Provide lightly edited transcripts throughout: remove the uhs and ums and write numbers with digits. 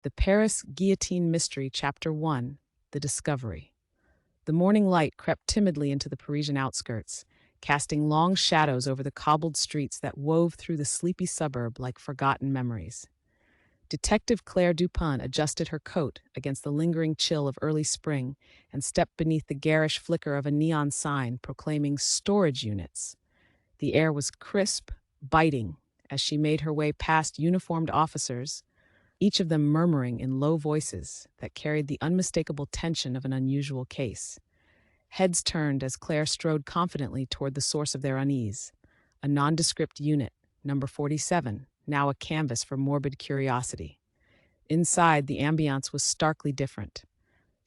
The Paris Guillotine Mystery, Chapter 1, The Discovery. The morning light crept timidly into the Parisian outskirts, casting long shadows over the cobbled streets that wove through the sleepy suburb like forgotten memories. Detective Claire Dupin adjusted her coat against the lingering chill of early spring and stepped beneath the garish flicker of a neon sign proclaiming storage units. The air was crisp, biting, as she made her way past uniformed officers, each of them murmuring in low voices that carried the unmistakable tension of an unusual case. Heads turned as Claire strode confidently toward the source of their unease, a nondescript unit, number 47, now a canvas for morbid curiosity. Inside, the ambiance was starkly different.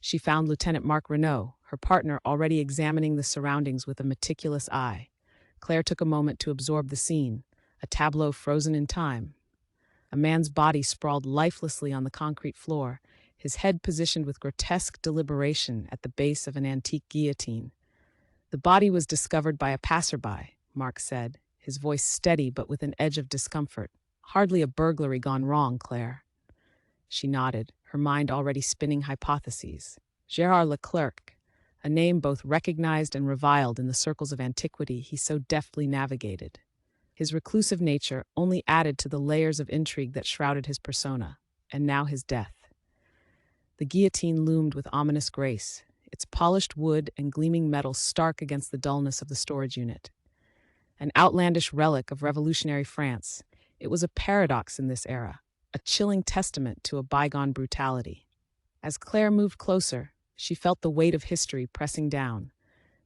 She found Lieutenant Marc Renaud, her partner, already examining the surroundings with a meticulous eye. Claire took a moment to absorb the scene, a tableau frozen in time. A man's body sprawled lifelessly on the concrete floor, his head positioned with grotesque deliberation at the base of an antique guillotine. The body was discovered by a passerby, Mark said, his voice steady but with an edge of discomfort. Hardly a burglary gone wrong, Claire. She nodded, her mind already spinning hypotheses. Gérard Leclerc, a name both recognized and reviled in the circles of antiquity he so deftly navigated. His reclusive nature only added to the layers of intrigue that shrouded his persona, and now his death. The guillotine loomed with ominous grace, its polished wood and gleaming metal stark against the dullness of the storage unit. An outlandish relic of revolutionary France, it was a paradox in this era, a chilling testament to a bygone brutality. As Claire moved closer, she felt the weight of history pressing down,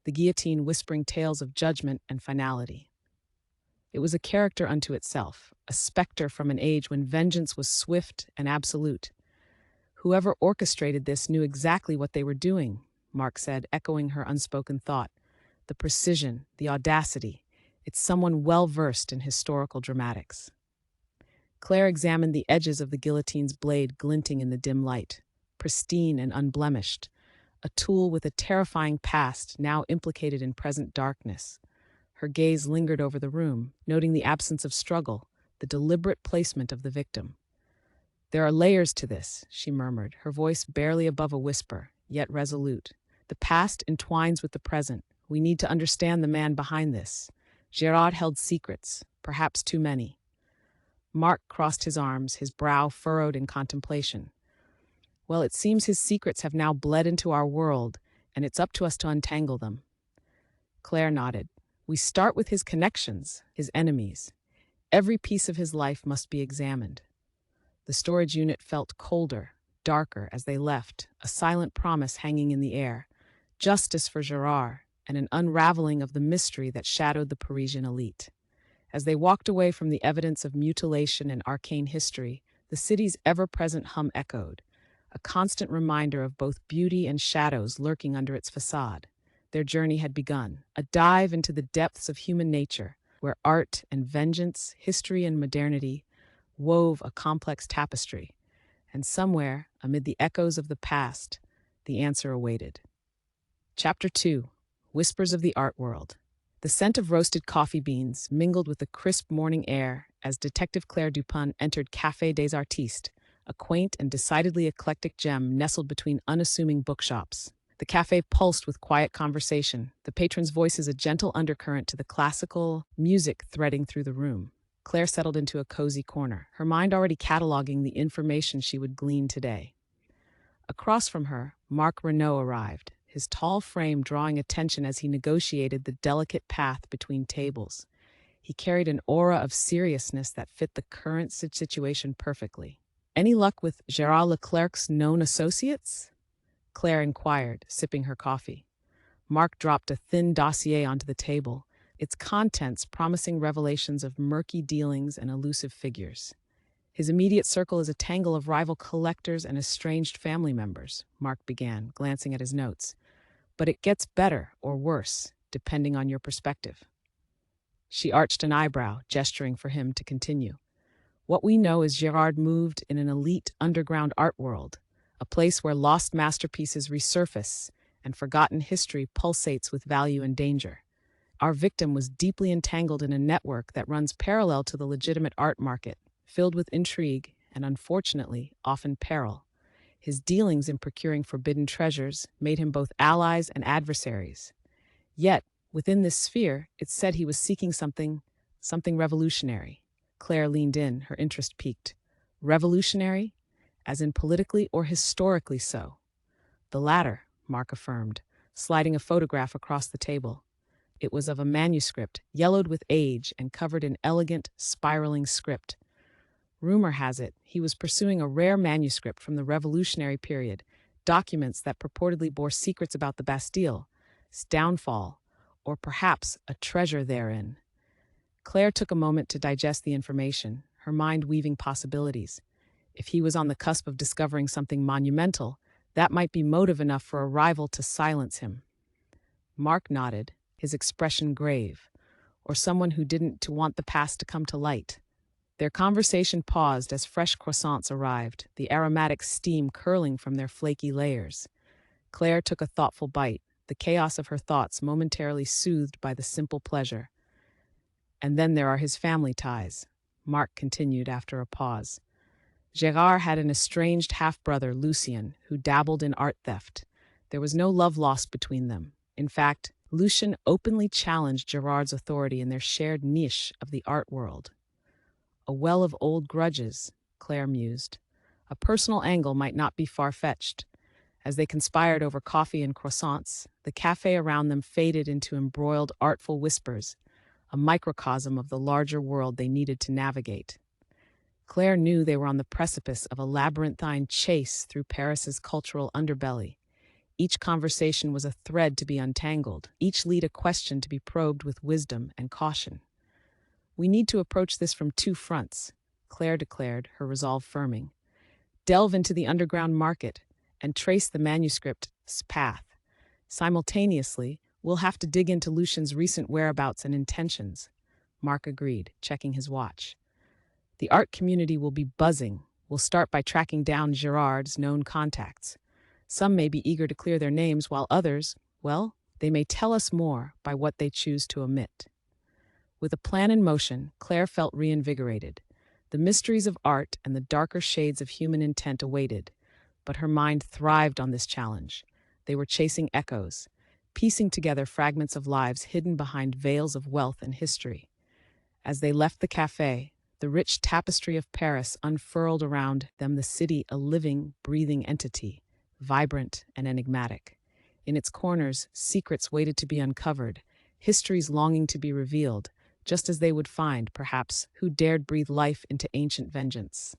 the guillotine whispering tales of judgment and finality. It was a character unto itself, a specter from an age when vengeance was swift and absolute. Whoever orchestrated this knew exactly what they were doing, Mark said, echoing her unspoken thought. The precision, the audacity, it's someone well-versed in historical dramatics. Claire examined the edges of the guillotine's blade glinting in the dim light, pristine and unblemished, a tool with a terrifying past now implicated in present darkness. Her gaze lingered over the room, noting the absence of struggle, the deliberate placement of the victim. There are layers to this, she murmured, her voice barely above a whisper, yet resolute. The past entwines with the present. We need to understand the man behind this. Gérard held secrets, perhaps too many. Mark crossed his arms, his brow furrowed in contemplation. Well, it seems his secrets have now bled into our world, and it's up to us to untangle them. Claire nodded. We start with his connections, his enemies. Every piece of his life must be examined. The storage unit felt colder, darker as they left, a silent promise hanging in the air, justice for Gérard, and an unraveling of the mystery that shadowed the Parisian elite. As they walked away from the evidence of mutilation and arcane history, the city's ever-present hum echoed, a constant reminder of both beauty and shadows lurking under its facade. Their journey had begun, a dive into the depths of human nature, where art and vengeance, history and modernity wove a complex tapestry. And somewhere, amid the echoes of the past, the answer awaited. Chapter 2. Whispers of the Art World. The scent of roasted coffee beans mingled with the crisp morning air as Detective Claire Dupin entered Café des Artistes, a quaint and decidedly eclectic gem nestled between unassuming bookshops. The cafe pulsed with quiet conversation, the patron's voices a gentle undercurrent to the classical music threading through the room. Claire settled into a cozy corner, her mind already cataloging the information she would glean today. Across from her, Marc Renaud arrived, his tall frame drawing attention as he negotiated the delicate path between tables. He carried an aura of seriousness that fit the current situation perfectly. Any luck with Gérard Leclerc's known associates? Claire inquired, sipping her coffee. Mark dropped a thin dossier onto the table, its contents promising revelations of murky dealings and elusive figures. His immediate circle is a tangle of rival collectors and estranged family members, Mark began, glancing at his notes. But it gets better or worse, depending on your perspective. She arched an eyebrow, gesturing for him to continue. What we know is Gérard moved in an elite underground art world, a place where lost masterpieces resurface and forgotten history pulsates with value and danger. Our victim was deeply entangled in a network that runs parallel to the legitimate art market, filled with intrigue and unfortunately, often peril. His dealings in procuring forbidden treasures made him both allies and adversaries. Yet, within this sphere, it's said he was seeking something revolutionary. Claire leaned in, her interest piqued. Revolutionary? As in politically or historically so? The latter, Mark affirmed, sliding a photograph across the table. It was of a manuscript, yellowed with age and covered in elegant, spiraling script. Rumor has it he was pursuing a rare manuscript from the Revolutionary period, documents that purportedly bore secrets about the Bastille, its downfall, or perhaps a treasure therein. Claire took a moment to digest the information, her mind weaving possibilities. If he was on the cusp of discovering something monumental, that might be motive enough for a rival to silence him. Mark nodded, his expression grave, or someone who didn't want the past to come to light. Their conversation paused as fresh croissants arrived, the aromatic steam curling from their flaky layers. Claire took a thoughtful bite, the chaos of her thoughts momentarily soothed by the simple pleasure. And then there are his family ties, Mark continued after a pause. Gérard had an estranged half-brother, Lucien, who dabbled in art theft. There was no love lost between them. In fact, Lucien openly challenged Gérard's authority in their shared niche of the art world. A well of old grudges, Claire mused. A personal angle might not be far-fetched. As they conspired over coffee and croissants, the cafe around them faded into embroiled, artful whispers, a microcosm of the larger world they needed to navigate. Claire knew they were on the precipice of a labyrinthine chase through Paris's cultural underbelly. Each conversation was a thread to be untangled, each lead a question to be probed with wisdom and caution. "We need to approach this from two fronts," Claire declared, her resolve firming. "Delve into the underground market and trace the manuscript's path. Simultaneously, we'll have to dig into Lucien's recent whereabouts and intentions." Mark agreed, checking his watch. "The art community will be buzzing. We'll start by tracking down Gérard's known contacts. Some may be eager to clear their names, while others, well, they may tell us more by what they choose to omit." With a plan in motion, Claire felt reinvigorated. The mysteries of art and the darker shades of human intent awaited, but her mind thrived on this challenge. They were chasing echoes, piecing together fragments of lives hidden behind veils of wealth and history. As they left the cafe, the rich tapestry of Paris unfurled around them, the city a living, breathing entity, vibrant and enigmatic. In its corners, secrets waited to be uncovered, histories longing to be revealed, just as they would find, perhaps, who dared breathe life into ancient vengeance.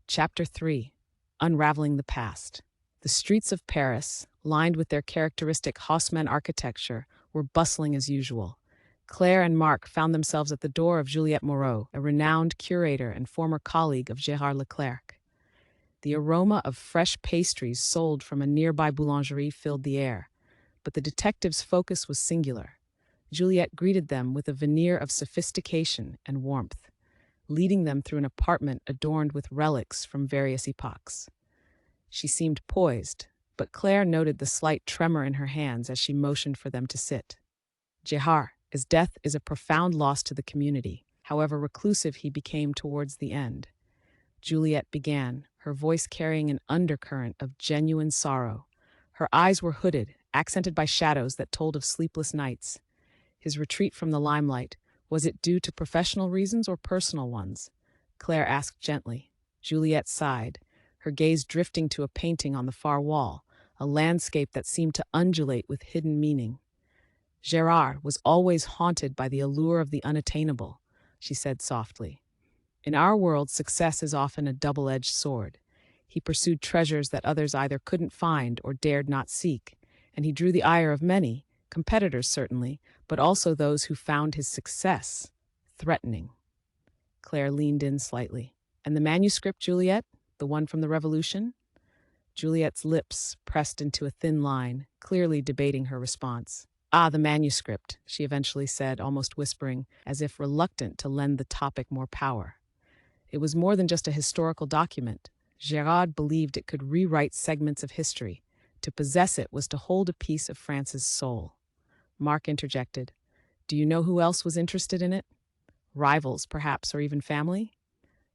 Chapter 3. Unraveling the Past. The streets of Paris, lined with their characteristic Haussmann architecture, were bustling as usual. Claire and Mark found themselves at the door of Juliette Moreau, a renowned curator and former colleague of Gérard Leclerc. The aroma of fresh pastries sold from a nearby boulangerie filled the air, but the detective's focus was singular. Juliette greeted them with a veneer of sophistication and warmth, leading them through an apartment adorned with relics from various epochs. She seemed poised, but Claire noted the slight tremor in her hands as she motioned for them to sit. "Gérard, his death is a profound loss to the community, however reclusive he became towards the end," Juliette began, her voice carrying an undercurrent of genuine sorrow. Her eyes were hooded, accented by shadows that told of sleepless nights. His retreat from the limelight, was it due to professional reasons or personal ones? Claire asked gently. Juliette sighed, her gaze drifting to a painting on the far wall, a landscape that seemed to undulate with hidden meaning. "Gérard was always haunted by the allure of the unattainable," she said softly. "In our world, success is often a double-edged sword. He pursued treasures that others either couldn't find or dared not seek, and he drew the ire of many, competitors certainly, but also those who found his success threatening." Claire leaned in slightly. "And the manuscript, Juliette? The one from the Revolution?" Juliette's lips pressed into a thin line, clearly debating her response. "Ah, the manuscript," she eventually said, almost whispering, as if reluctant to lend the topic more power. "It was more than just a historical document. Gérard believed it could rewrite segments of history. To possess it was to hold a piece of France's soul." Mark interjected. "Do you know who else was interested in it? Rivals, perhaps, or even family?"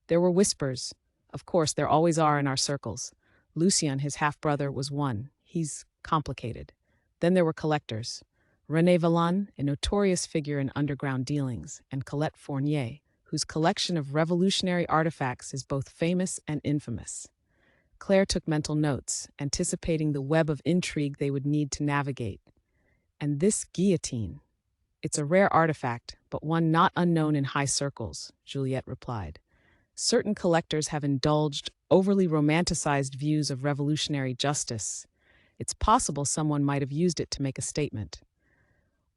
There were whispers. Of course, there always are in our circles. Lucien, his half-brother, was one. He's complicated. Then there were collectors. René Vallon, a notorious figure in underground dealings, and Colette Fournier, whose collection of revolutionary artifacts is both famous and infamous. Claire took mental notes, anticipating the web of intrigue they would need to navigate. And this guillotine. It's a rare artifact, but one not unknown in high circles, Juliette replied. Certain collectors have indulged overly romanticized views of revolutionary justice. It's possible someone might have used it to make a statement.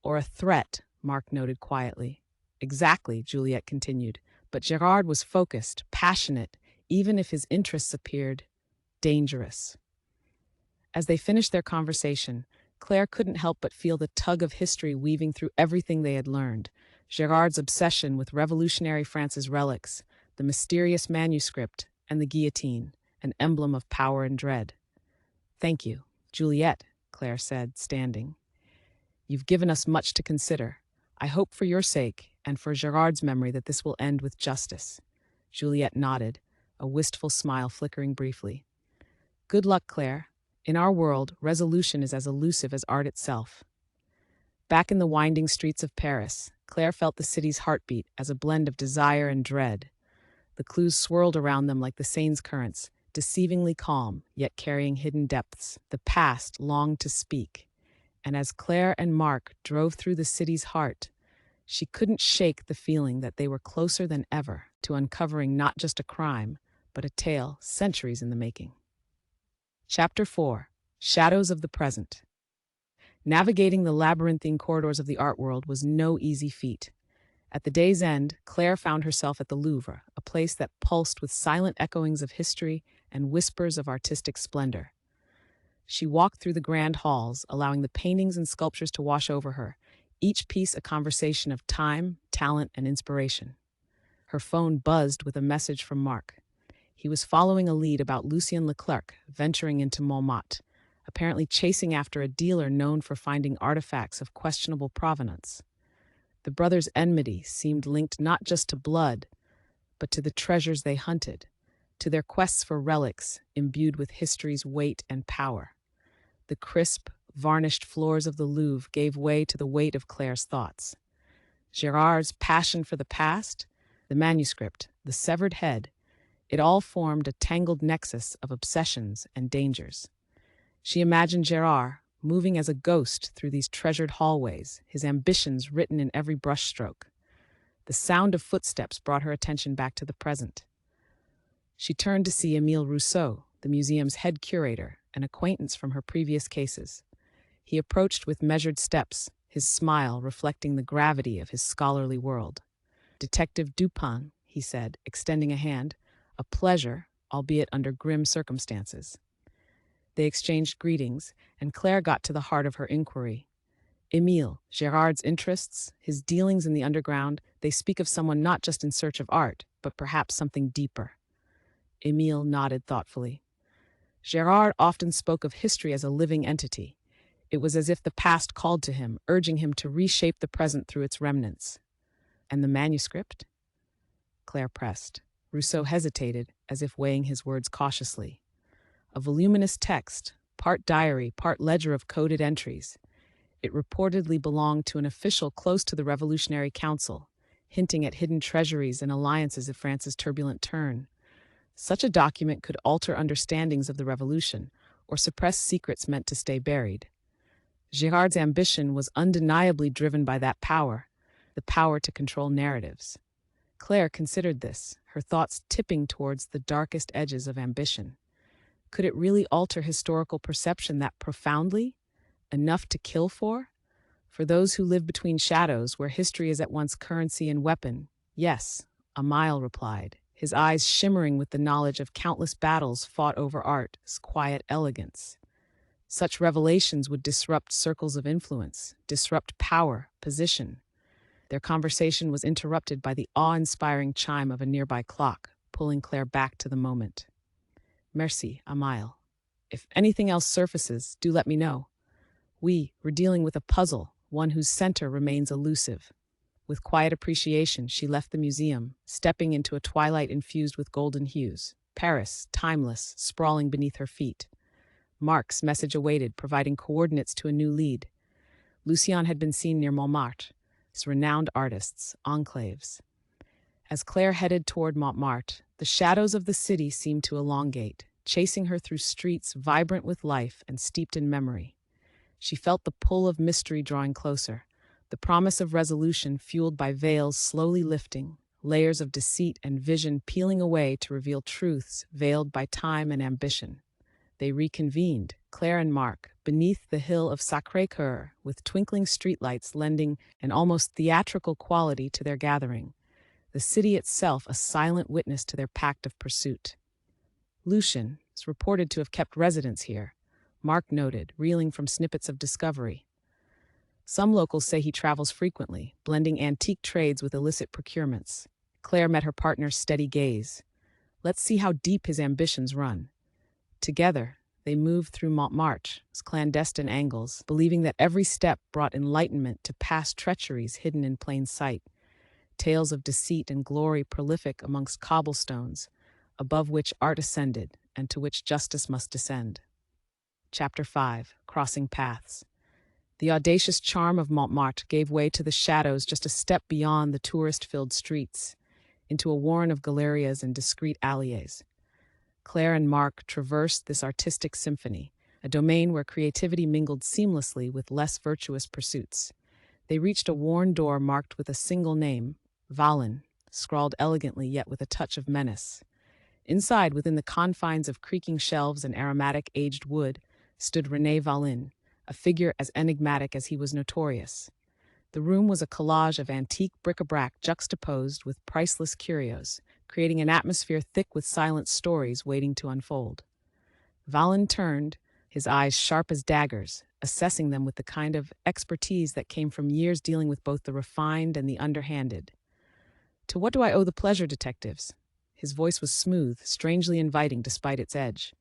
Or a threat, Mark noted quietly. Exactly, Juliette continued, but Gérard was focused, passionate, even if his interests appeared dangerous. As they finished their conversation, Claire couldn't help but feel the tug of history weaving through everything they had learned. Gérard's obsession with revolutionary France's relics, the mysterious manuscript, and the guillotine, an emblem of power and dread. Thank you, Juliette, Claire said, standing. You've given us much to consider. I hope for your sake, and for Gérard's memory, that this will end with justice. Juliette nodded, a wistful smile flickering briefly. Good luck, Claire. In our world, resolution is as elusive as art itself. Back in the winding streets of Paris, Claire felt the city's heartbeat as a blend of desire and dread. The clues swirled around them like the Seine's currents, deceivingly calm, yet carrying hidden depths. The past longed to speak. And as Claire and Mark drove through the city's heart, she couldn't shake the feeling that they were closer than ever to uncovering not just a crime, but a tale centuries in the making. Chapter 4. Shadows of the Present. Navigating the labyrinthine corridors of the art world was no easy feat. At the day's end, Claire found herself at the Louvre, a place that pulsed with silent echoings of history and whispers of artistic splendor. She walked through the grand halls, allowing the paintings and sculptures to wash over her, each piece a conversation of time, talent, and inspiration. Her phone buzzed with a message from Mark. He was following a lead about Gérard Leclerc venturing into Montmartre, apparently chasing after a dealer known for finding artifacts of questionable provenance. The brothers' enmity seemed linked not just to blood, but to the treasures they hunted, to their quests for relics imbued with history's weight and power. The crisp, varnished floors of the Louvre gave way to the weight of Claire's thoughts. Gérard's passion for the past, the manuscript, the severed head, it all formed a tangled nexus of obsessions and dangers. She imagined Gérard moving as a ghost through these treasured hallways, his ambitions written in every brushstroke. The sound of footsteps brought her attention back to the present. She turned to see Émile Rousseau, the museum's head curator, an acquaintance from her previous cases. He approached with measured steps, his smile reflecting the gravity of his scholarly world. Detective Dupin, he said, extending a hand, a pleasure, albeit under grim circumstances. They exchanged greetings, and Claire got to the heart of her inquiry. Émile, Gérard's interests, his dealings in the underground, they speak of someone not just in search of art, but perhaps something deeper. Émile nodded thoughtfully. Gérard often spoke of history as a living entity. It was as if the past called to him, urging him to reshape the present through its remnants. And the manuscript? Claire pressed. Rousseau hesitated, as if weighing his words cautiously. A voluminous text, part diary, part ledger of coded entries. It reportedly belonged to an official close to the Revolutionary Council, hinting at hidden treasuries and alliances of France's turbulent turn. Such a document could alter understandings of the revolution, or suppress secrets meant to stay buried. Gérard's ambition was undeniably driven by that power, the power to control narratives. Claire considered this, her thoughts tipping towards the darkest edges of ambition. Could it really alter historical perception that profoundly? Enough to kill for? For those who live between shadows, where history is at once currency and weapon, yes, Émile replied, his eyes shimmering with the knowledge of countless battles fought over art's quiet elegance. Such revelations would disrupt circles of influence, disrupt power, position. Their conversation was interrupted by the awe-inspiring chime of a nearby clock, pulling Claire back to the moment. Merci, Émile. If anything else surfaces, do let me know. We're dealing with a puzzle, one whose center remains elusive. With quiet appreciation, she left the museum, stepping into a twilight infused with golden hues. Paris, timeless, sprawling beneath her feet. Marc's message awaited, providing coordinates to a new lead. Lucien had been seen near Montmartre, his renowned artists' enclaves. As Claire headed toward Montmartre, the shadows of the city seemed to elongate, chasing her through streets vibrant with life and steeped in memory. She felt the pull of mystery drawing closer, the promise of resolution fueled by veils slowly lifting, layers of deceit and vision peeling away to reveal truths veiled by time and ambition. They reconvened, Claire and Marc, beneath the hill of Sacré-Cœur, with twinkling streetlights lending an almost theatrical quality to their gathering, the city itself a silent witness to their pact of pursuit. Lucien is reported to have kept residence here, Marc noted, reeling from snippets of discovery. Some locals say he travels frequently, blending antique trades with illicit procurements. Claire met her partner's steady gaze. Let's see how deep his ambitions run. Together, they moved through Montmartre's clandestine angles, believing that every step brought enlightenment to past treacheries hidden in plain sight. Tales of deceit and glory prolific amongst cobblestones, above which art ascended and to which justice must descend. Chapter 5. Crossing Paths. The audacious charm of Montmartre gave way to the shadows just a step beyond the tourist-filled streets, into a warren of gallerias and discreet allées. Claire and Marc traversed this artistic symphony, a domain where creativity mingled seamlessly with less virtuous pursuits. They reached a worn door marked with a single name, Valin, scrawled elegantly yet with a touch of menace. Inside, within the confines of creaking shelves and aromatic aged wood, stood René Valin, a figure as enigmatic as he was notorious. The room was a collage of antique bric-a-brac juxtaposed with priceless curios, creating an atmosphere thick with silent stories waiting to unfold. Valin turned, his eyes sharp as daggers, assessing them with the kind of expertise that came from years dealing with both the refined and the underhanded. "To what do I owe the pleasure, detectives?" His voice was smooth, strangely inviting despite its edge.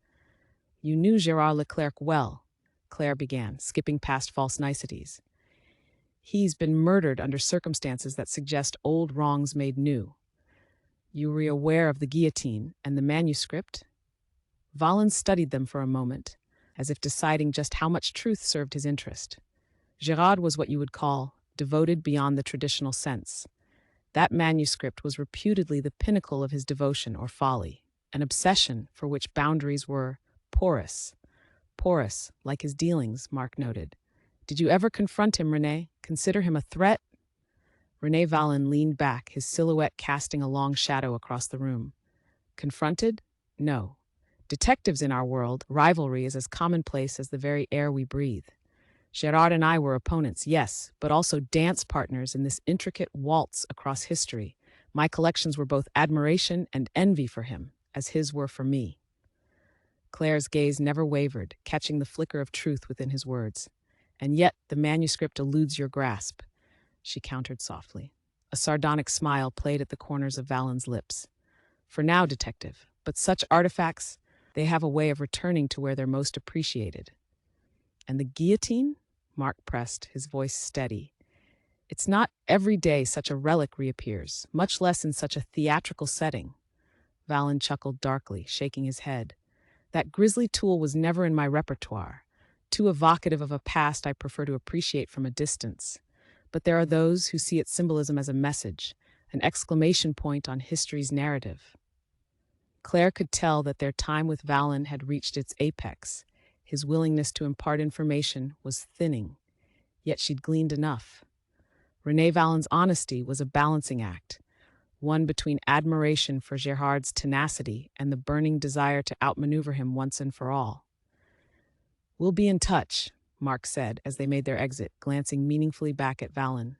"You knew Gérard Leclerc well," Claire began, skipping past false niceties. "He's been murdered under circumstances that suggest old wrongs made new. You were aware of the guillotine and the manuscript?" Valin studied them for a moment, as if deciding just how much truth served his interest. Gérard was what you would call devoted beyond the traditional sense. That manuscript was reputedly the pinnacle of his devotion or folly, an obsession for which boundaries were porous. Porous, like his dealings, Marc noted. "Did you ever confront him, René? Consider him a threat?" René Valin leaned back, his silhouette casting a long shadow across the room. "Confronted? No. Detectives in our world, rivalry is as commonplace as the very air we breathe. Gérard and I were opponents, yes, but also dance partners in this intricate waltz across history. My collections were both admiration and envy for him, as his were for me." Claire's gaze never wavered, catching the flicker of truth within his words. "And yet the manuscript eludes your grasp," she countered softly. A sardonic smile played at the corners of Valin's lips. "For now, detective, but such artifacts, they have a way of returning to where they're most appreciated." "And the guillotine?" Marc pressed, his voice steady. "It's not every day such a relic reappears, much less in such a theatrical setting." Valin chuckled darkly, shaking his head. "That grisly tool was never in my repertoire, too evocative of a past I prefer to appreciate from a distance. But there are those who see its symbolism as a message, an exclamation point on history's narrative." Claire could tell that their time with Valin had reached its apex. His willingness to impart information was thinning, yet she'd gleaned enough. René Valin's honesty was a balancing act, one between admiration for Gérard's tenacity and the burning desire to outmaneuver him once and for all. "We'll be in touch," Marc said as they made their exit, glancing meaningfully back at Valin.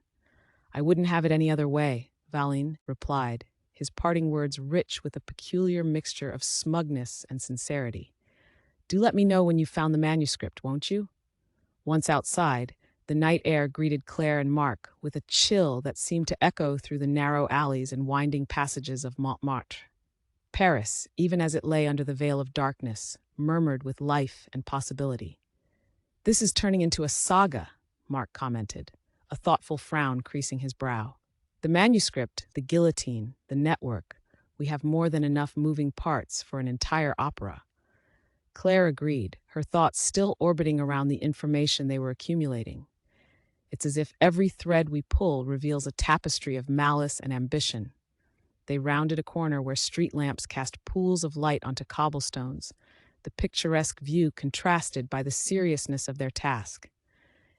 "I wouldn't have it any other way," Valin replied, his parting words rich with a peculiar mixture of smugness and sincerity. "Do let me know when you've found the manuscript, won't you?" Once outside, the night air greeted Claire and Marc with a chill that seemed to echo through the narrow alleys and winding passages of Montmartre. Paris, even as it lay under the veil of darkness, murmured with life and possibility. "This is turning into a saga," Marc commented, a thoughtful frown creasing his brow. The manuscript, the guillotine, the network, We have more than enough moving parts for an entire opera. Claire agreed, her thoughts still orbiting around the information they were accumulating. It's as if every thread we pull reveals a tapestry of malice and ambition. They rounded a corner where street lamps cast pools of light onto cobblestones, the picturesque view contrasted by the seriousness of their task.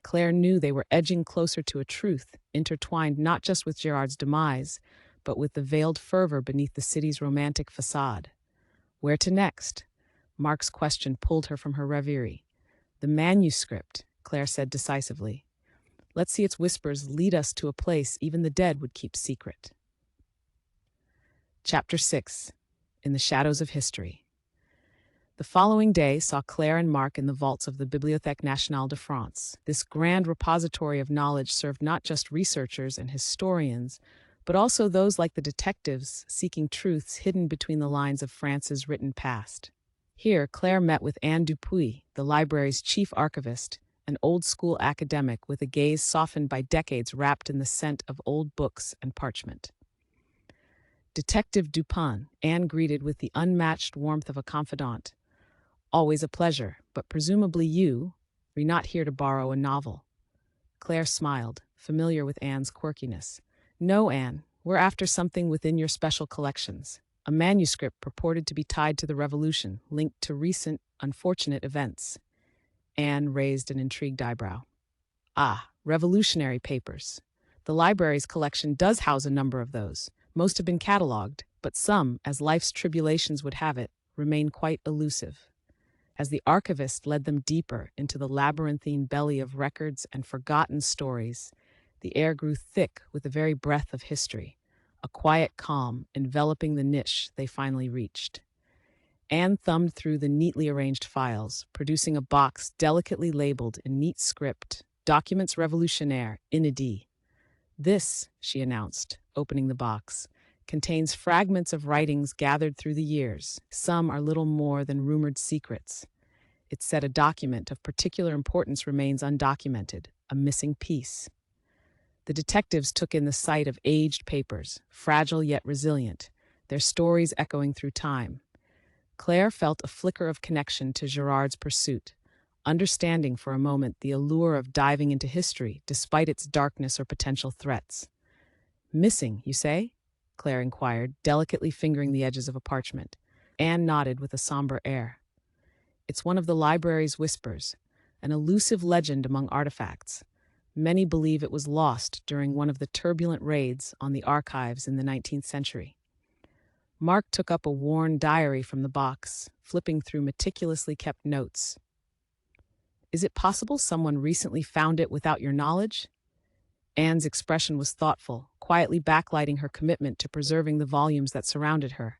Claire knew they were edging closer to a truth, intertwined not just with Gérard's demise, but with the veiled fervor beneath the city's romantic facade. Where to next? Mark's question pulled her from her reverie. The manuscript, Claire said decisively. Let's see its whispers lead us to a place even the dead would keep secret. Chapter 6. In the Shadows of History. The following day saw Claire and Mark in the vaults of the Bibliothèque Nationale de France. This grand repository of knowledge served not just researchers and historians, but also those like the detectives seeking truths hidden between the lines of France's written past. Here, Claire met with Anne Dupuy, the library's chief archivist, an old-school academic with a gaze softened by decades wrapped in the scent of old books and parchment. Detective Dupin, Anne greeted with the unmatched warmth of a confidant. Always a pleasure, but presumably you're not here to borrow a novel. Claire smiled, familiar with Anne's quirkiness. No, Anne, we're after something within your special collections. A manuscript purported to be tied to the Revolution, linked to recent, unfortunate events. Anne raised an intrigued eyebrow. Ah, revolutionary papers. The library's collection does house a number of those. Most have been catalogued, but some, as life's tribulations would have it, remain quite elusive. As the archivist led them deeper into the labyrinthine belly of records and forgotten stories, the air grew thick with the very breath of history, a quiet calm enveloping the niche they finally reached. Anne thumbed through the neatly arranged files, producing a box delicately labeled in neat script, Documents Révolutionnaires, inédits. This, she announced, opening the box, contains fragments of writings gathered through the years. Some are little more than rumored secrets. It said a document of particular importance remains undocumented, a missing piece. The detectives took in the sight of aged papers, fragile yet resilient, their stories echoing through time. Claire felt a flicker of connection to Gérard's pursuit, understanding for a moment the allure of diving into history despite its darkness or potential threats. Missing, you say? Claire inquired, delicately fingering the edges of a parchment. Anne nodded with a somber air. It's one of the library's whispers, an elusive legend among artifacts. Many believe it was lost during one of the turbulent raids on the archives in the 19th century. Mark took up a worn diary from the box, flipping through meticulously kept notes. Is it possible someone recently found it without your knowledge? Anne's expression was thoughtful, quietly backlighting her commitment to preserving the volumes that surrounded her.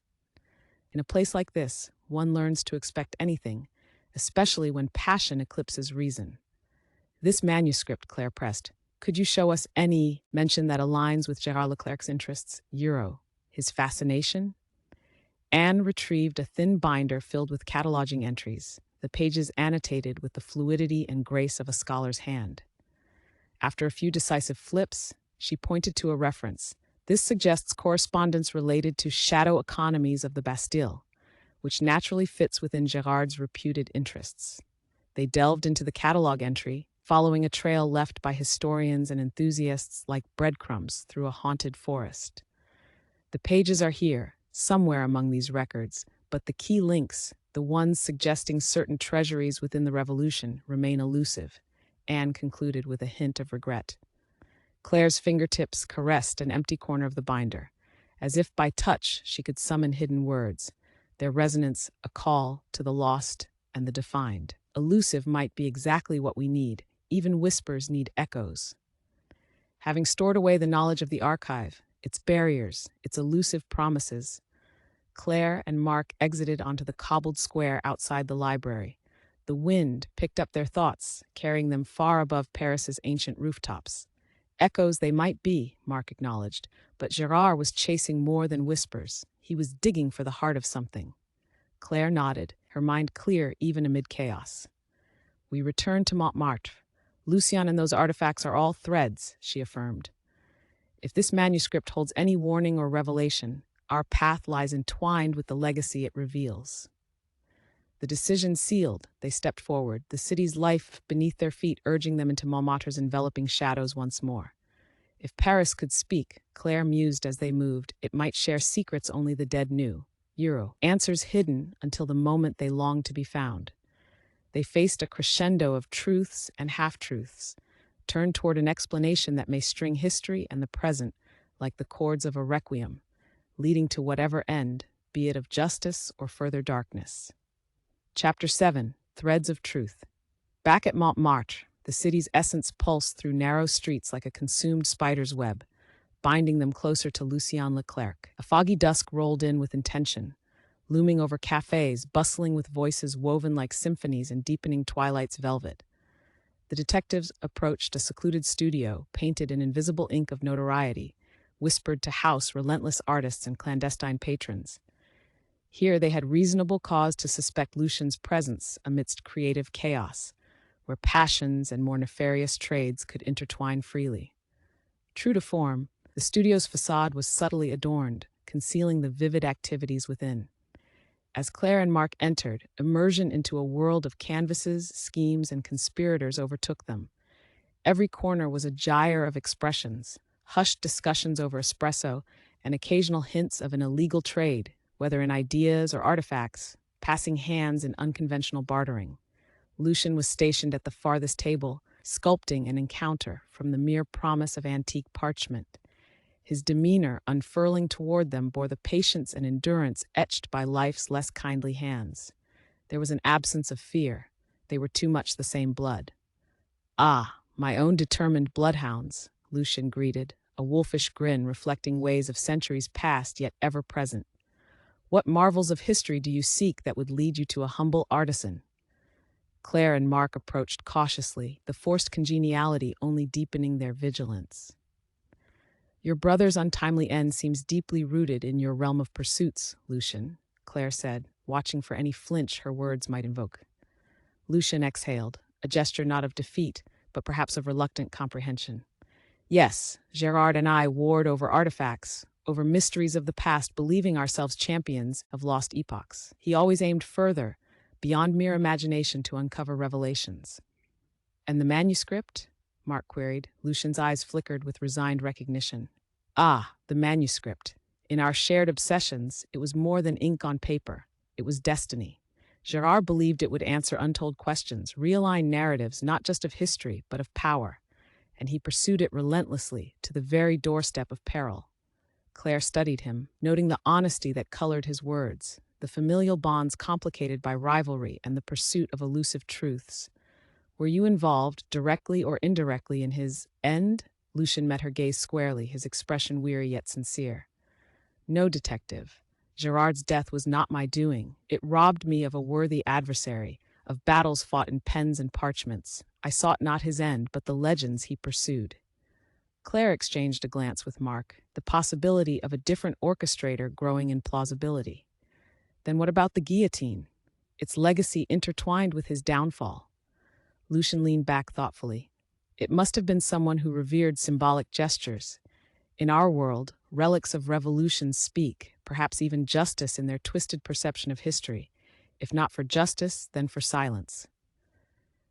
In a place like this, one learns to expect anything, especially when passion eclipses reason. This manuscript, Claire pressed, could you show us any mention that aligns with Gérard Leclerc's interests, his fascination? Anne retrieved a thin binder filled with cataloging entries, the pages annotated with the fluidity and grace of a scholar's hand. After a few decisive flips, she pointed to a reference. This suggests correspondence related to shadow economies of the Bastille, which naturally fits within Gérard's reputed interests. They delved into the catalog entry, following a trail left by historians and enthusiasts like breadcrumbs through a haunted forest. The pages are here, somewhere among these records, but the key links, the ones suggesting certain treasuries within the Revolution, remain elusive, Anne concluded with a hint of regret. Claire's fingertips caressed an empty corner of the binder. As if by touch, she could summon hidden words, their resonance a call to the lost and the defined. Elusive might be exactly what we need. Even whispers need echoes. Having stored away the knowledge of the archive, its barriers, its elusive promises, Claire and Mark exited onto the cobbled square outside the library. The wind picked up their thoughts, carrying them far above Paris's ancient rooftops. Echoes they might be, Mark acknowledged, but Gérard was chasing more than whispers. He was digging for the heart of something. Claire nodded, her mind clear even amid chaos. We returned to Montmartre. Lucien and those artifacts are all threads, she affirmed. If this manuscript holds any warning or revelation, Our path lies entwined with the legacy it reveals. The decision sealed, they stepped forward, the city's life beneath their feet urging them into Montmartre's enveloping shadows once more. If Paris could speak, Claire mused as they moved, it might share secrets only the dead knew. Answers hidden until the moment they longed to be found. They faced a crescendo of truths and half-truths, turned toward an explanation that may string history and the present like the chords of a requiem, leading to whatever end, be it of justice or further darkness. Chapter 7. Threads of Truth. Back at Montmartre, the city's essence pulsed through narrow streets like a consumed spider's web, binding them closer to Gérard Leclerc. A foggy dusk rolled in with intention, looming over cafes, bustling with voices woven like symphonies in deepening twilight's velvet. The detectives approached a secluded studio, painted in invisible ink of notoriety, whispered to house relentless artists and clandestine patrons. Here they had reasonable cause to suspect Lucien's presence amidst creative chaos, where passions and more nefarious trades could intertwine freely. True to form, the studio's facade was subtly adorned, concealing the vivid activities within. As Claire and Mark entered, immersion into a world of canvases, schemes, and conspirators overtook them. Every corner was a gyre of expressions, hushed discussions over espresso, and occasional hints of an illegal trade, whether in ideas or artifacts, passing hands in unconventional bartering. Lucien was stationed at the farthest table, sculpting an encounter from the mere promise of antique parchment. His demeanor, unfurling toward them, bore the patience and endurance etched by life's less kindly hands. There was an absence of fear. They were too much the same blood. "Ah, my own determined bloodhounds," Lucien greeted, a wolfish grin reflecting ways of centuries past yet ever present. "What marvels of history do you seek that would lead you to a humble artisan?" Claire and Mark approached cautiously, the forced congeniality only deepening their vigilance. "Your brother's untimely end seems deeply rooted in your realm of pursuits, Lucien," Claire said, watching for any flinch her words might invoke. Lucien exhaled, a gesture not of defeat, but perhaps of reluctant comprehension. "Yes, Gérard and I warred over artifacts, over mysteries of the past, believing ourselves champions of lost epochs. He always aimed further, beyond mere imagination, to uncover revelations." "And the manuscript?" Mark queried. Lucien's eyes flickered with resigned recognition. "Ah, the manuscript. In our shared obsessions, it was more than ink on paper. It was destiny. Gérard believed it would answer untold questions, realign narratives not just of history, but of power. And he pursued it relentlessly, to the very doorstep of peril." Claire studied him, noting the honesty that colored his words, the familial bonds complicated by rivalry and the pursuit of elusive truths. "Were you involved, directly or indirectly, in his end?" Lucien met her gaze squarely, his expression weary yet sincere. "No, detective. Gérard's death was not my doing. It robbed me of a worthy adversary, of battles fought in pens and parchments. I sought not his end, but the legends he pursued." Claire exchanged a glance with Mark, the possibility of a different orchestrator growing in plausibility. "Then what about the guillotine? Its legacy intertwined with his downfall." Lucien leaned back thoughtfully. "It must have been someone who revered symbolic gestures. In our world, relics of revolutions speak, perhaps even justice in their twisted perception of history. If not for justice, then for silence."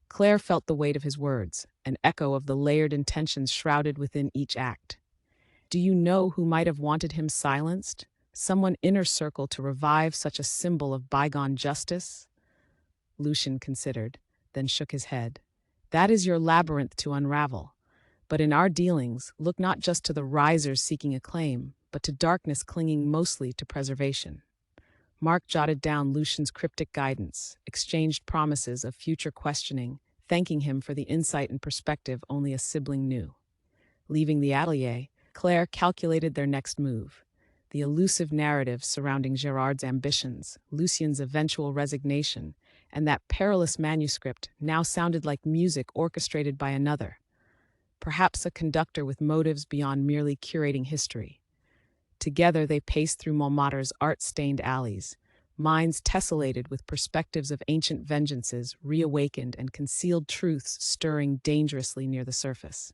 Claire felt the weight of his words, an echo of the layered intentions shrouded within each act. "Do you know who might have wanted him silenced? Someone inner circle to revive such a symbol of bygone justice?" Lucien considered, then shook his head. "That is your labyrinth to unravel. But in our dealings, look not just to the risers seeking acclaim, but to darkness clinging mostly to preservation." Mark jotted down Lucien's cryptic guidance, exchanged promises of future questioning, thanking him for the insight and perspective only a sibling knew. Leaving the atelier, Claire calculated their next move. The elusive narrative surrounding Gérard's ambitions, Lucien's eventual resignation, and that perilous manuscript now sounded like music orchestrated by another, perhaps a conductor with motives beyond merely curating history. Together they paced through Montmartre's art-stained alleys, minds tessellated with perspectives of ancient vengeances, reawakened and concealed truths stirring dangerously near the surface.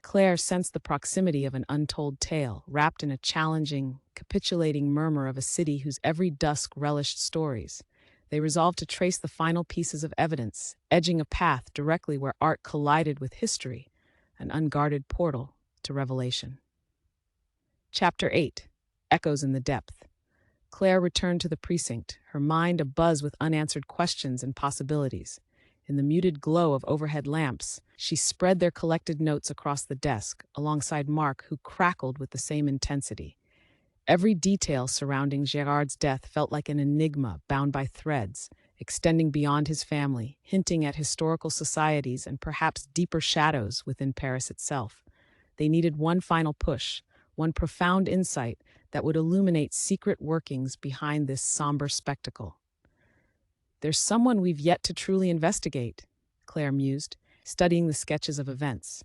Claire sensed the proximity of an untold tale, wrapped in a challenging, capitulating murmur of a city whose every dusk relished stories. They resolved to trace the final pieces of evidence, edging a path directly where art collided with history, an unguarded portal to revelation. Chapter 8. Echoes in the Depth. Claire returned to the precinct, her mind abuzz with unanswered questions and possibilities. In the muted glow of overhead lamps, she spread their collected notes across the desk, alongside Mark, who crackled with the same intensity. Every detail surrounding Gérard's death felt like an enigma bound by threads, extending beyond his family, hinting at historical societies and perhaps deeper shadows within Paris itself. They needed one final push, one profound insight that would illuminate secret workings behind this somber spectacle. "There's someone we've yet to truly investigate," Claire mused, studying the sketches of events.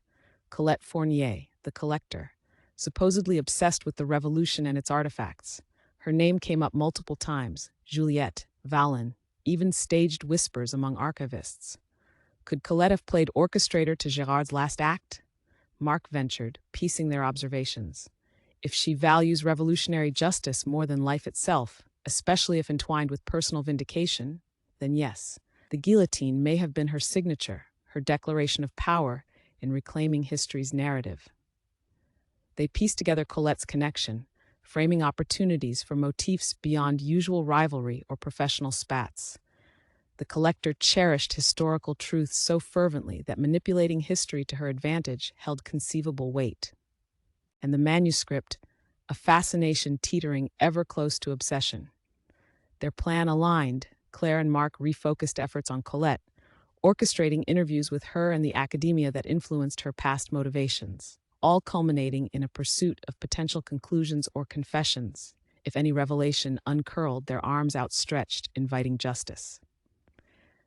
Colette Fournier, the collector, supposedly obsessed with the revolution and its artifacts. Her name came up multiple times: Juliette, Vallon, even staged whispers among archivists. Could Colette have played orchestrator to Gérard's last act? Mark ventured, piecing their observations. If she values revolutionary justice more than life itself, especially if entwined with personal vindication, then yes, the guillotine may have been her signature, her declaration of power in reclaiming history's narrative. They pieced together Colette's connection, framing opportunities for motifs beyond usual rivalry or professional spats. The collector cherished historical truths so fervently that manipulating history to her advantage held conceivable weight. And the manuscript, a fascination teetering ever close to obsession. Their plan aligned. Claire and Mark refocused efforts on Colette, orchestrating interviews with her and the academia that influenced her past motivations, all culminating in a pursuit of potential conclusions or confessions, if any revelation uncurled, their arms outstretched, inviting justice.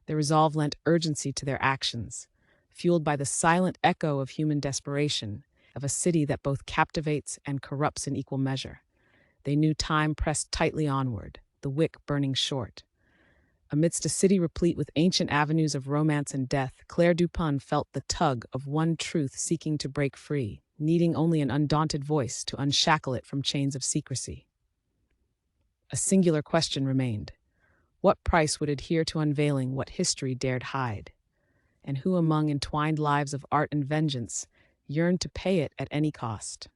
Their resolve lent urgency to their actions, fueled by the silent echo of human desperation, of a city that both captivates and corrupts in equal measure. They knew time pressed tightly onward, the wick burning short. Amidst a city replete with ancient avenues of romance and death, Claire Dupin felt the tug of one truth seeking to break free, needing only an undaunted voice to unshackle it from chains of secrecy. A singular question remained. What price would adhere to unveiling what history dared hide? And who among entwined lives of art and vengeance yearned to pay it at any cost?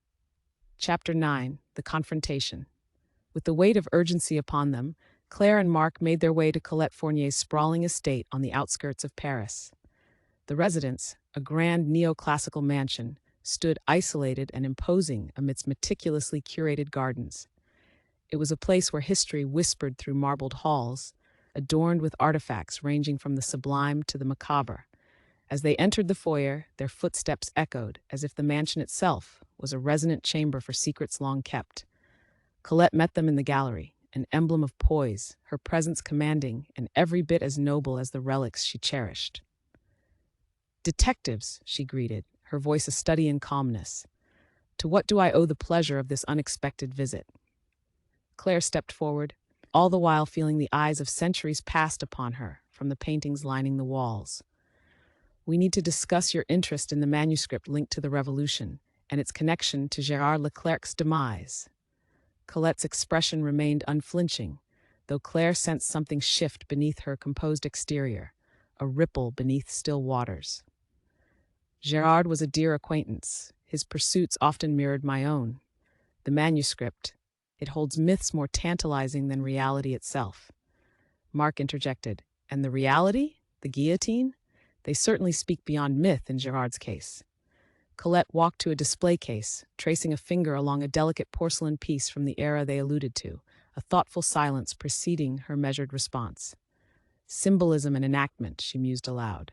Chapter 9. The Confrontation. With the weight of urgency upon them, Claire and Mark made their way to Colette Fournier's sprawling estate on the outskirts of Paris. The residence, a grand neoclassical mansion, stood isolated and imposing amidst meticulously curated gardens. It was a place where history whispered through marbled halls, adorned with artifacts ranging from the sublime to the macabre. As they entered the foyer, their footsteps echoed, as if the mansion itself was a resonant chamber for secrets long kept. Colette met them in the gallery, an emblem of poise, her presence commanding and every bit as noble as the relics she cherished. "Detectives," she greeted, her voice a study in calmness. "To what do I owe the pleasure of this unexpected visit?" Claire stepped forward, all the while feeling the eyes of centuries passed upon her from the paintings lining the walls. "We need to discuss your interest in the manuscript linked to the revolution and its connection to Gérard Leclerc's demise." Colette's expression remained unflinching, though Claire sensed something shift beneath her composed exterior, a ripple beneath still waters. "Gérard was a dear acquaintance. His pursuits often mirrored my own. The manuscript, it holds myths more tantalizing than reality itself." Mark interjected, "And the reality? The guillotine? They certainly speak beyond myth in Gérard's case." Colette walked to a display case, tracing a finger along a delicate porcelain piece from the era they alluded to, a thoughtful silence preceding her measured response. "Symbolism and enactment," she mused aloud.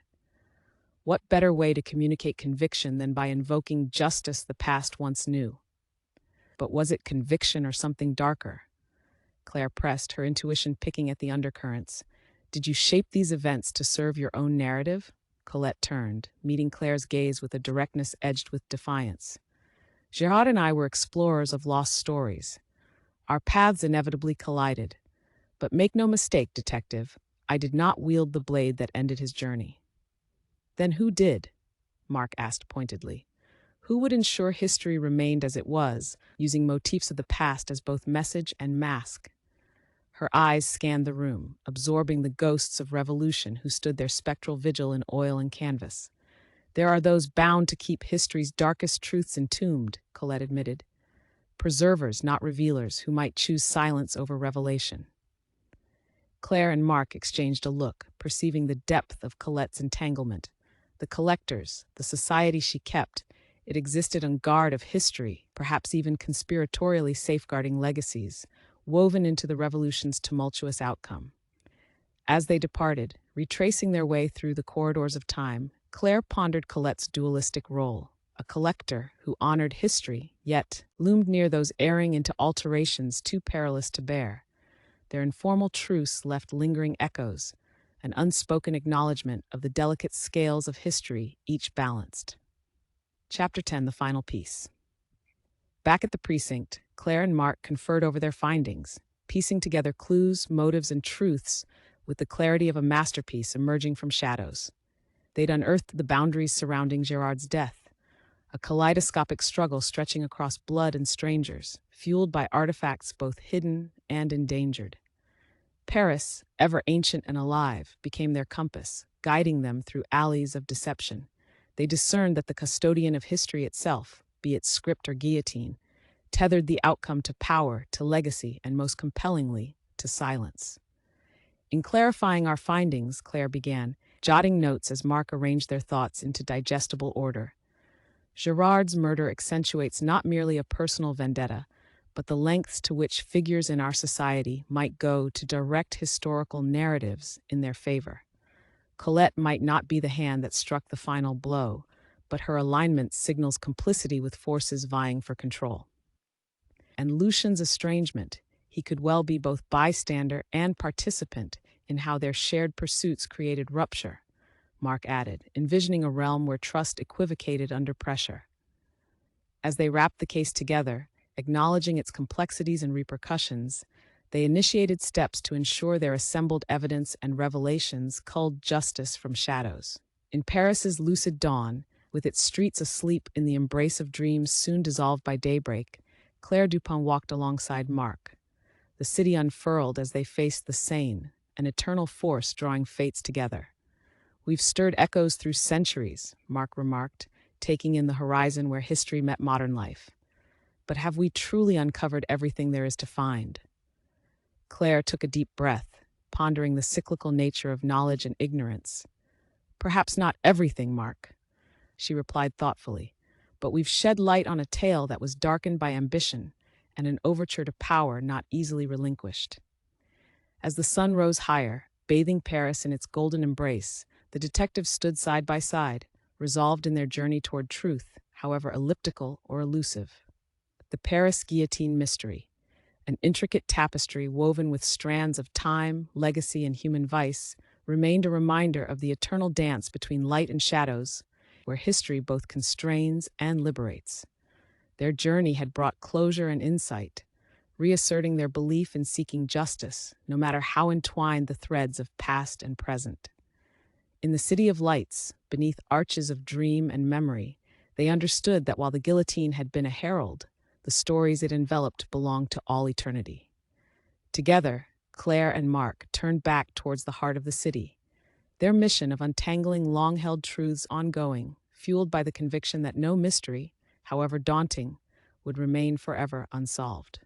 What better way to communicate conviction than by invoking justice the past once knew? But was it conviction or something darker? Claire pressed, her intuition picking at the undercurrents. "Did you shape these events to serve your own narrative?" Colette turned, meeting Claire's gaze with a directness edged with defiance. "Gérard and I were explorers of lost stories. Our paths inevitably collided. But make no mistake, detective, I did not wield the blade that ended his journey." "Then who did?" Mark asked pointedly. Who would ensure history remained as it was, using motifs of the past as both message and mask? Her eyes scanned the room, absorbing the ghosts of revolution who stood their spectral vigil in oil and canvas. There are those bound to keep history's darkest truths entombed, Colette admitted. Preservers, not revealers, who might choose silence over revelation. Claire and Mark exchanged a look, perceiving the depth of Colette's entanglement. The collectors, the society she kept, it existed on guard of history, perhaps even conspiratorially safeguarding legacies, woven into the revolution's tumultuous outcome. As they departed, retracing their way through the corridors of time, Claire pondered Colette's dualistic role, a collector who honored history, yet loomed near those erring into alterations too perilous to bear. Their informal truce left lingering echoes, an unspoken acknowledgement of the delicate scales of history, each balanced. Chapter 10, the final piece. Back at the precinct, Claire and Mark conferred over their findings, piecing together clues, motives, and truths with the clarity of a masterpiece emerging from shadows. They'd unearthed the boundaries surrounding Gérard's death, a kaleidoscopic struggle stretching across blood and strangers, fueled by artifacts both hidden and endangered. Paris, ever ancient and alive, became their compass, guiding them through alleys of deception. They discerned that the custodian of history itself, be it script or guillotine, tethered the outcome to power, to legacy, and most compellingly, to silence. In clarifying our findings, Claire began, jotting notes as Mark arranged their thoughts into digestible order. Gérard's murder accentuates not merely a personal vendetta, but the lengths to which figures in our society might go to direct historical narratives in their favor. Colette might not be the hand that struck the final blow, but her alignment signals complicity with forces vying for control. And Lucien's estrangement, he could well be both bystander and participant in how their shared pursuits created rupture, Mark added, envisioning a realm where trust equivocated under pressure. As they wrapped the case together, acknowledging its complexities and repercussions, they initiated steps to ensure their assembled evidence and revelations culled justice from shadows. In Paris's lucid dawn, with its streets asleep in the embrace of dreams soon dissolved by daybreak, Claire Dupin walked alongside Mark. The city unfurled as they faced the Seine, an eternal force drawing fates together. "We've stirred echoes through centuries," Mark remarked, taking in the horizon where history met modern life. "But have we truly uncovered everything there is to find?" Claire took a deep breath, pondering the cyclical nature of knowledge and ignorance. "Perhaps not everything, Mark," she replied thoughtfully, "but we've shed light on a tale that was darkened by ambition and an overture to power not easily relinquished." As the sun rose higher, bathing Paris in its golden embrace, the detectives stood side by side, resolved in their journey toward truth, however elliptical or elusive. The Paris Guillotine Mystery, an intricate tapestry woven with strands of time, legacy, and human vice, remained a reminder of the eternal dance between light and shadows, where history both constrains and liberates. Their journey had brought closure and insight, reasserting their belief in seeking justice, no matter how entwined the threads of past and present. In the City of Lights, beneath arches of dream and memory, they understood that while the guillotine had been a herald, the stories it enveloped belonged to all eternity. Together, Claire and Mark turned back towards the heart of the city, their mission of untangling long-held truths ongoing, fueled by the conviction that no mystery, however daunting, would remain forever unsolved.